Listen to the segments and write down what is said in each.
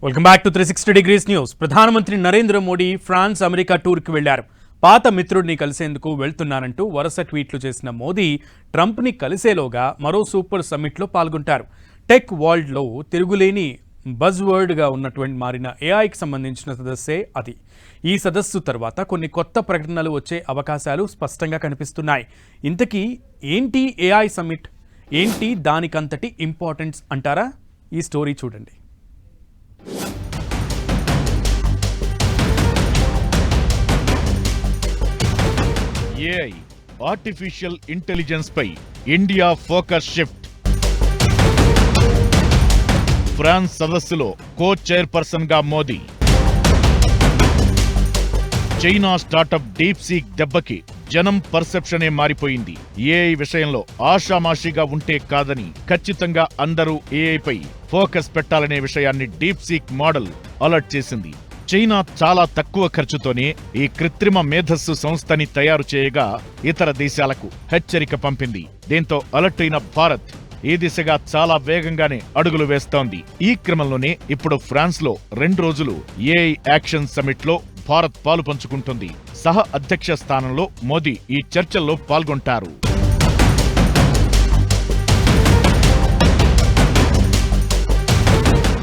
Welcome back to 360 degrees news. ప్రధానమంత్రి Narendra Modi France, America టూర్కి వెళ్లారు. పాత మిత్రుడిని కలిసేందుకు వెళ్తున్నానంటూ వరుస ట్వీట్లు చేసిన మోదీ ట్రంప్ని కలిసేలోగా మరో సూపర్ సమ్మిట్లో పాల్గొంటారు. టెక్ వరల్డ్లో తిరుగులేని బజ్ వర్డ్గా ఉన్నటువంటి మారిన ఏఐకి సంబంధించిన సదస్సే అది. ఈ సదస్సు తర్వాత కొన్ని కొత్త ప్రకటనలు వచ్చే అవకాశాలు స్పష్టంగా కనిపిస్తున్నాయి. ఇంతకీ ఏంటి ఏఐ సమ్మిట్? ఏంటి దానికంతటి ఇంపార్టెన్స్ అంటారా? ఈ స్టోరీ చూడండి. ఏఐ ఆర్టిఫిషియల్ ఇంటెలిజెన్స్ పై ఇండియా ఫోకస్ షిఫ్ట్. ఫ్రాన్స్ సదస్సులో కో చైర్పర్సన్ గా Modi. China startup deep seek దెబ్బకి జనం పర్సెప్షనే మారిపోయింది. ఏఐ విషయంలో ఆషామాషిగా ఉంటే కాదని ఖచ్చితంగా అందరూ ఏఐపై ఫోకస్ పెట్టాలనే విషయాన్ని డీప్ సీక్ మోడల్ అలర్ట్ చేసింది. చైనా చాలా తక్కువ ఖర్చుతోనే ఈ కృత్రిమ మేధస్సు సంస్థని తయారు చేయగా ఇతర దేశాలకు హెచ్చరిక పంపింది. దీంతో అలర్ట్ అయిన భారత్ ఈ దిశగా చాలా వేగంగానే అడుగులు వేస్తోంది. ఈ క్రమంలోనే ఇప్పుడు ఫ్రాన్స్ లో 2 రోజులు ఏఐ యాక్షన్ సమిట్ లో భారత్ పాలు పంచుకుంటుంది. సహ అధ్యక్ష స్థానంలో మోదీ ఈ చర్చల్లో పాల్గొంటారు.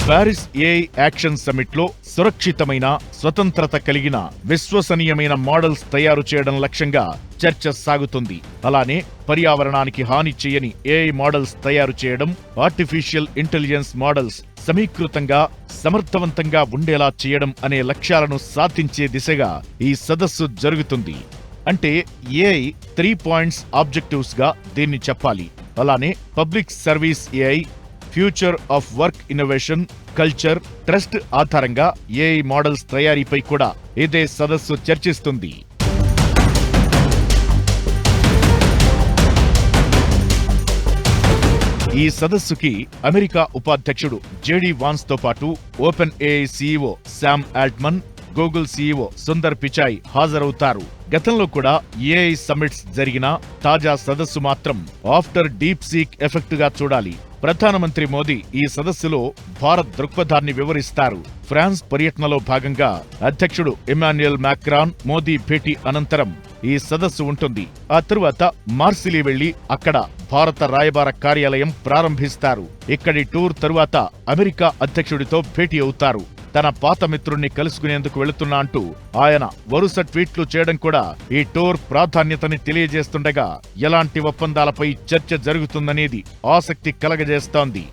ప్యారిస్ ఏఐ యాక్షన్ సమిట్ లో సురక్షితమైన, స్వతంత్రత కలిగిన, విశ్వసనీయమైన మోడల్స్ తయారు చేయడం లక్ష్యంగా చర్చ సాగుతుంది. అలానే పర్యావరణానికి హాని చేయని ఏఐ మోడల్స్ తయారు చేయడం, ఆర్టిఫిషియల్ ఇంటెలిజెన్స్ మోడల్స్ సమీకృతంగా, సమర్థవంతంగా ఉండేలా చేయడం అనే లక్ష్యాలను సాధించే దిశగా ఈ సదస్సు జరుగుతుంది. అంటే ఏఐ 3 పాయింట్స్ ఆబ్జెక్టివ్స్ గా దీన్ని చెప్పాలి. అలానే public service AI, future of work innovation, culture, trust ఆధారంగా ఏఐ మోడల్స్ తయారీపై కూడా ఇదే సదస్సు చర్చిస్తుంది. ఈ సదస్సుకి అమెరికా ఉపాధ్యక్షుడు జేడీ వాన్స్ తో పాటు open AI CEO Sam Altman, Google CEO Sundar Pichai హాజరవుతారు. గతంలో కూడా ఏఐ సమ్మిట్స్ జరిగినా తాజా సదస్సు మాత్రం ఆఫ్టర్ డీప్ సీక్ ఎఫెక్ట్ గా చూడాలి. ప్రధానమంత్రి మోదీ ఈ సదస్సులో భారత్ దృక్పథాన్ని వివరిస్తారు. ఫ్రాన్స్ పర్యటనలో భాగంగా అధ్యక్షుడు ఇమాన్యుయల్ మాక్రాన్ మోదీ భేటీ అనంతరం ఈ సదస్సు ఉంటుంది. ఆ తరువాత మార్సిలీ వెళ్లి అక్కడ భారత రాయబార కార్యాలయం ప్రారంభిస్తారు. ఇక్కడి టూర్ తరువాత అమెరికా అధ్యక్షుడితో భేటీ అవుతారు. తన పాత మిత్రుణ్ణి కలుసుకునేందుకు వెళుతున్నా అంటూ ఆయన వరుస ట్వీట్లు చేయడం కూడా ఈ టూర్ ప్రాధాన్యతని తెలియజేస్తుండగా ఎలాంటి ఒప్పందాలపై చర్చ జరుగుతుందనేది ఆసక్తి కలగజేస్తోంది.